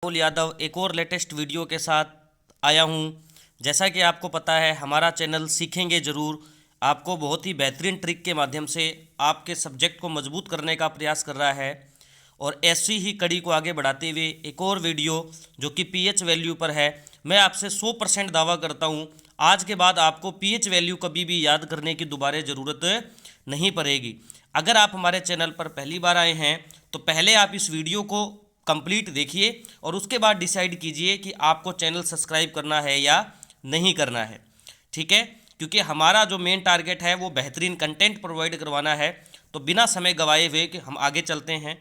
राहुल यादव एक और latest video के साथ आया हूं। जैसा कि आपको पता है, हमारा चैनल सीखेंगे ज़रूर आपको बहुत ही बेहतरीन ट्रिक के माध्यम से आपके सब्जेक्ट को मजबूत करने का प्रयास कर रहा है। और ऐसी ही कड़ी को आगे बढ़ाते हुए एक और वीडियो जो कि पीएच वैल्यू पर है, मैं आपसे 100% दावा करता हूं, आज के बाद आपको पीएच वैल्यू कभी भी याद करने की दोबारा ज़रूरत नहीं पड़ेगी। अगर आप हमारे चैनल पर पहली बार आए हैं तो पहले आप इस वीडियो को कंप्लीट देखिए और उसके बाद डिसाइड कीजिए कि आपको चैनल सब्सक्राइब करना है या नहीं करना है। ठीक है, क्योंकि हमारा जो मेन टारगेट है वो बेहतरीन कंटेंट प्रोवाइड करवाना है। तो बिना समय गवाए हुए कि हम आगे चलते हैं।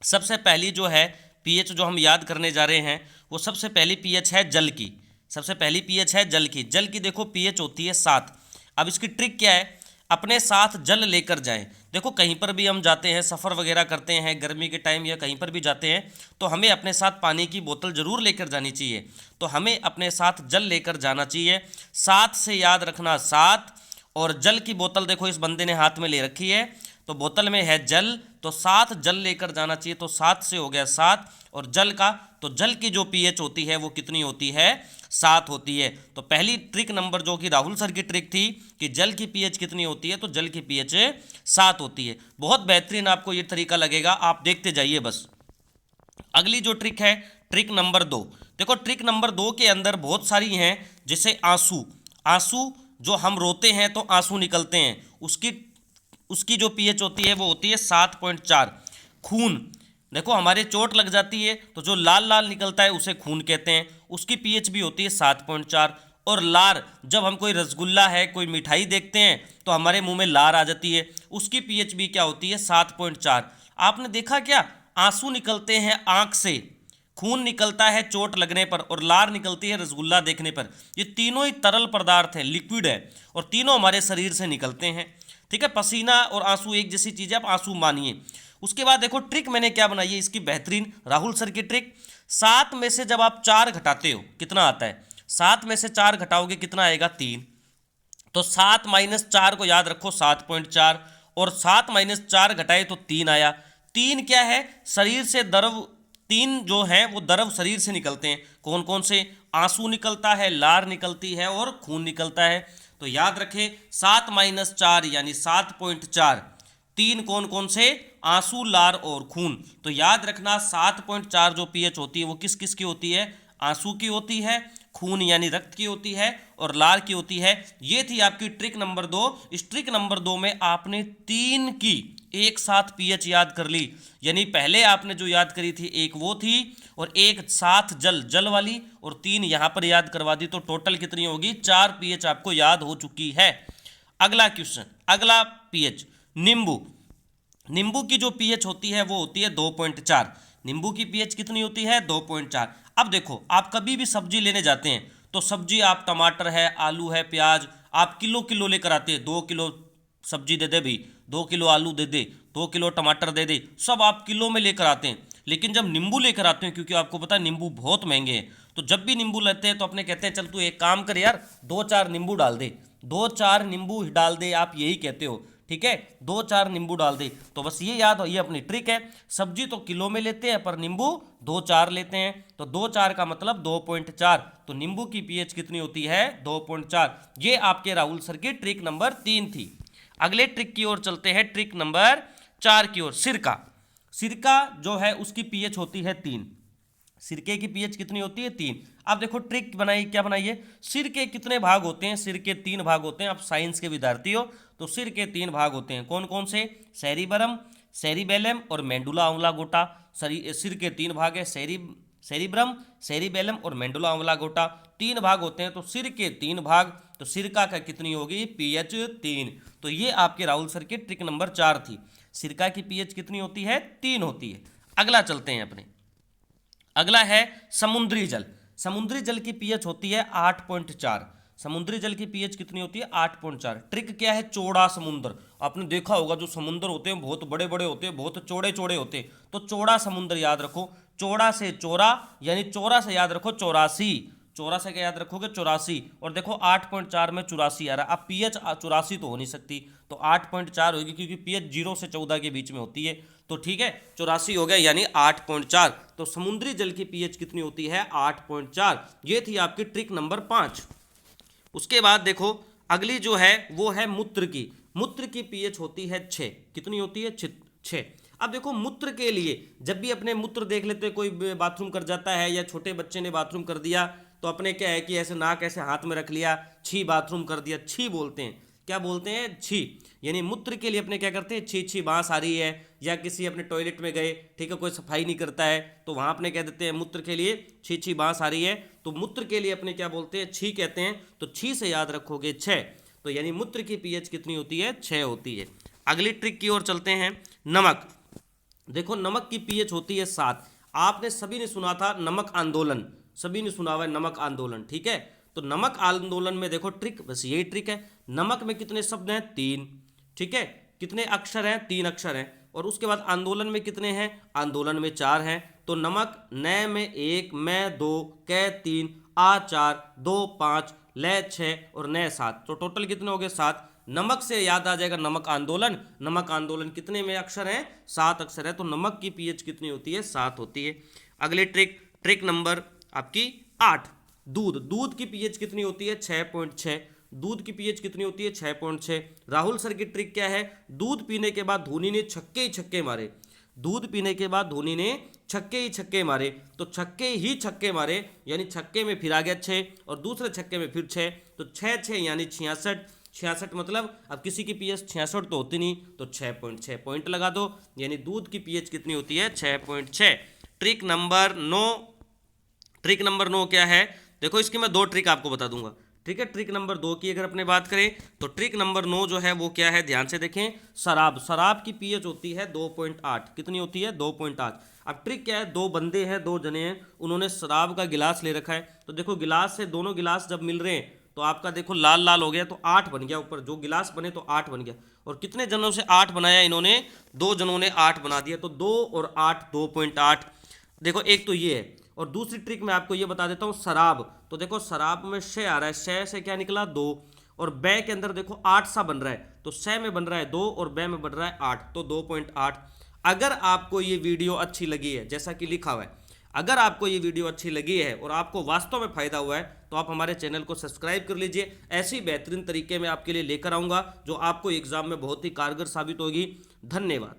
सबसे पहली जो है पीएच जो हम याद करने जा रहे हैं, वो सबसे पहली पीएच है जल की। सबसे पहली पीएच है जल की। जल की देखो पीएच होती है 7। अब इसकी ट्रिक क्या है, अपने साथ जल लेकर जाएं। देखो कहीं पर भी हम जाते हैं, सफ़र वगैरह करते हैं, गर्मी के टाइम या कहीं पर भी जाते हैं, तो हमें अपने साथ पानी की बोतल ज़रूर लेकर जानी चाहिए। तो हमें अपने साथ जल लेकर जाना चाहिए। 7 से याद रखना 7। और जल की बोतल देखो इस बंदे ने हाथ में ले रखी है, तो बोतल में है जल, तो 7 जल लेकर जाना चाहिए। तो 7 से हो गया 7। और जल का, तो जल की जो पीएच होती है वो कितनी होती है, 7 होती है। तो पहली ट्रिक नंबर जो कि राहुल सर की ट्रिक थी कि जल की पीएच कितनी होती है, तो जल की पीएच 7 होती है। बहुत बेहतरीन आपको ये तरीका लगेगा, आप देखते जाइए बस। अगली जो ट्रिक है, ट्रिक नंबर 2। देखो ट्रिक नंबर 2 के अंदर बहुत सारी हैं, जैसे आंसू। आंसू जो हम रोते हैं तो आंसू निकलते हैं, उसकी जो पीएच होती है वो होती है 7.4। खून, देखो हमारे चोट लग जाती है तो जो लाल लाल निकलता है उसे खून कहते हैं, उसकी पीएच भी होती है 7.4। और लार, जब हम कोई रसगुल्ला है, कोई मिठाई देखते हैं तो हमारे मुंह में लार आ जाती है, उसकी पीएच भी क्या होती है, 7.4। आपने देखा क्या, आंसू निकलते हैं आंख से, खून निकलता है चोट लगने पर, और लार निकलती है रसगुल्ला देखने पर। ये तीनों ही तरल पदार्थ है, लिक्विड है, और तीनों हमारे शरीर से निकलते हैं। ठीक है, पसीना और आंसू एक जैसी चीज़ है, आप आंसू मानिए। उसके बाद देखो ट्रिक मैंने क्या बनाई है इसकी बेहतरीन, राहुल सर की ट्रिक। 7 में से जब आप 4 घटाते हो कितना आता है, 7 में से 4 घटाओगे कितना आएगा, 3। तो 7 माइनस 4 को याद रखो 7.4, और 7 माइनस 4 घटाए तो 3 आया। 3 क्या है, शरीर से द्रव, 3 जो है वो द्रव शरीर से निकलते हैं। कौन कौन से, आंसू निकलता है, लार निकलती है और खून निकलता है। तो याद रखें 7 माइनस 4 यानी 7.4। 3 कौन कौन से, आंसू, लार और खून। तो याद रखना 7.4 जो पीएच होती है वो किस किस की होती है, आंसू की होती है, खून यानी रक्त की होती है, और लार की होती है। ये थी आपकी ट्रिक नंबर 2। इस ट्रिक नंबर 2 में आपने 3 की एक साथ पीएच याद कर ली, यानी पहले आपने जो याद करी थी एक वो थी, और एक साथ जल, जल वाली, और 3 यहां पर याद करवा दी। तो टोटल कितनी होगी, 4 पीएच आपको याद हो चुकी है। अगला क्वेश्चन, अगला पीएच, नींबू। नींबू की जो पीएच होती है वो होती है 2.4। नींबू की पीएच कितनी होती है, 2.4। अब देखो आप कभी भी सब्जी लेने जाते हैं तो सब्जी, आप टमाटर है, आलू है, प्याज, आप किलो किलो लेकर आते हैं। 2 किलो सब्जी दे दे भाई, 2 किलो आलू दे दे, 2 किलो टमाटर दे दे, सब आप किलो में लेकर आते हैं। लेकिन जब नींबू लेकर आते हैं, क्योंकि आपको पता है नींबू बहुत महंगे हैं, तो जब भी नींबू लेते हैं तो अपने कहते हैं चल तू एक काम कर यार, 2-4 नींबू डाल दे, 2-4 नींबू डाल दे, आप यही कहते हो। ठीक है, 2-4 नींबू डाल दे। तो बस ये याद हो, ये अपनी ट्रिक है। सब्जी तो किलो में लेते हैं पर नींबू 2-4 लेते हैं, तो 2-4 का मतलब 2.4। तो नींबू की पीएच कितनी होती है, 2.4। ये आपके राहुल सर की ट्रिक नंबर 3 थी। अगले ट्रिक की ओर चलते हैं, ट्रिक नंबर 4 की ओर। सिरका। सिरका जो है उसकी पीएच होती है 3। सिरके की पीएच कितनी होती है, 3। अब देखो ट्रिक बनाई, क्या बनाई है, सिर के कितने भाग होते हैं, सिर के 3 भाग होते हैं। आप साइंस के विद्यार्थी हो तो सिर के 3 भाग होते हैं। कौन कौन से, सेरिबरम, सेरिबेलम और मेंडुला ऑब्लांगोटा। सिर के 3 भाग है, सेरिब्रम, सेरिबेलम और मेंडुला ऑब्लांगोटा, 3 भाग होते हैं। तो सिर के 3 भाग, तो सिरका का कितनी होगी, पीएच 3। तो ये आपके राहुल सर की ट्रिक नंबर 4 थी। सिरका की पीएच कितनी होती है, 3 होती है। अगला चलते हैं अपने, अगला है समुद्री जल। समुद्री जल की पीएच होती है 8.4। समुद्री जल की पीएच कितनी होती है, 8.4। ट्रिक क्या है, चौड़ा समुद्र। आपने देखा होगा जो समुद्र होते हैं बहुत बड़े बड़े होते हैं, बहुत चौड़े चौड़े होते हैं। तो चौड़ा समुद्र याद रखो, चौड़ा से चौरा, यानी चौरा से याद रखो 84। चौरा से क्या याद रखोगे 84, और देखो 8.4 में 84 आ रहा है। अब पीएच 84 तो हो नहीं सकती, तो 8.4 होगी, क्योंकि पीएच 0 से 14 के बीच में होती है। तो ठीक है, 84 हो गया यानी 8.4। तो समुद्री जल की पीएच कितनी होती है? 8.4। ये थी आपकी ट्रिक नंबर 5। उसके बाद देखो अगली जो है वो है मूत्र की। मूत्र की पीएच होती है 6। कितनी होती है? 6। अब देखो मूत्र के लिए जब भी अपने मूत्र देख लेते हैं, कोई बाथरूम कर जाता है या छोटे बच्चे ने बाथरूम कर दिया, तो अपने क्या है कि ऐसे नाक ऐसे हाथ में रख लिया, छी बाथरूम कर दिया, छी बोलते हैं। क्या बोलते हैं? छी। यानी मूत्र के लिए अपने क्या करते हैं? छी छी बांस आ रही है, या किसी अपने टॉयलेट में गए, ठीक है, कोई सफाई नहीं करता है, तो वहां अपने कह देते हैं मूत्र के लिए छी छी बांस आ रही है। तो मूत्र के लिए अपने क्या बोलते हैं? छी कहते हैं। तो छी से याद रखोगे 6। तो यानी मूत्र की पीएच कितनी होती है? 6 होती है। अगली ट्रिक की ओर चलते हैं, नमक। देखो नमक की पीएच होती है 7। आपने सभी ने सुना था नमक आंदोलन, सभी ने सुना हुआ है नमक आंदोलन, ठीक है। तो नमक आंदोलन में देखो ट्रिक बस यही ट्रिक है। नमक में कितने शब्द हैं? 3, ठीक है। कितने अक्षर हैं? 3 अक्षर हैं। और उसके बाद आंदोलन में कितने हैं? आंदोलन में 4 हैं। तो नमक न में 1, मैं 2, कै 3, आ 4, 2 5, ले 6 और न 7। तो टोटल कितने हो गए? 7। नमक से याद आ जाएगा नमक आंदोलन। नमक आंदोलन कितने में अक्षर हैं? 7 अक्षर है। तो नमक की पीएच कितनी होती है? 7 होती है। अगली ट्रिक नंबर आपकी 8, दूध। दूध की पीएच कितनी होती है? 6.6। दूध की पीएच कितनी होती है? 6.6। राहुल सर की ट्रिक क्या है? दूध पीने के बाद धोनी ने छक्के ही छक्के मारे। दूध पीने के बाद धोनी ने छक्के ही छक्के मारे। तो छक्के ही छक्के मारे यानी छक्के में फिर आ गया 6, और दूसरे छक्के में फिर 6। तो 6 6 यानी 66। 66 मतलब अब किसी की पीएच 66 तो होती नहीं, तो 6.6 पॉइंट लगा दो। यानी दूध की पीएच कितनी होती है? 6.6। Trick number 9। ट्रिक नंबर 9 क्या है? देखो इसकी मैं 2 ट्रिक आपको बता दूंगा, ठीक है। ट्रिक नंबर 2 की अगर अपने बात करें, तो ट्रिक नंबर 9 जो है वो क्या है? ध्यान से देखें, शराब। शराब की पीएच होती है 2.8। कितनी होती है? 2.8। अब ट्रिक क्या है? 2 बंदे हैं, 2 जने हैं, उन्होंने शराब का गिलास ले रखा है। तो देखो गिलास से दोनों गिलास जब मिल रहे हैं तो आपका देखो लाल लाल हो गया, तो 8 बन गया ऊपर, जो गिलास बने तो 8 बन गया। और कितने जनों से 8 बनाया इन्होंने? 2 जनों ने 8 बना दिया। तो 2 और 8 2.8। देखो एक तो ये है। और दूसरी ट्रिक मैं आपको ये बता देता हूँ, शराब। तो देखो शराब में शे आ रहा है, शे से क्या निकला? 2, और बै के अंदर देखो 8 सा बन रहा है, तो शे में बन रहा है 2 और बै में बन रहा है 8, तो 2.8। अगर आपको ये वीडियो अच्छी लगी है, जैसा कि लिखा हुआ है, अगर आपको ये वीडियो अच्छी लगी है और आपको वास्तव में फायदा हुआ है, तो आप हमारे चैनल को सब्सक्राइब कर लीजिए। ऐसी बेहतरीन तरीके में आपके लिए लेकर आऊँगा जो आपको एग्जाम में बहुत ही कारगर साबित होगी। धन्यवाद।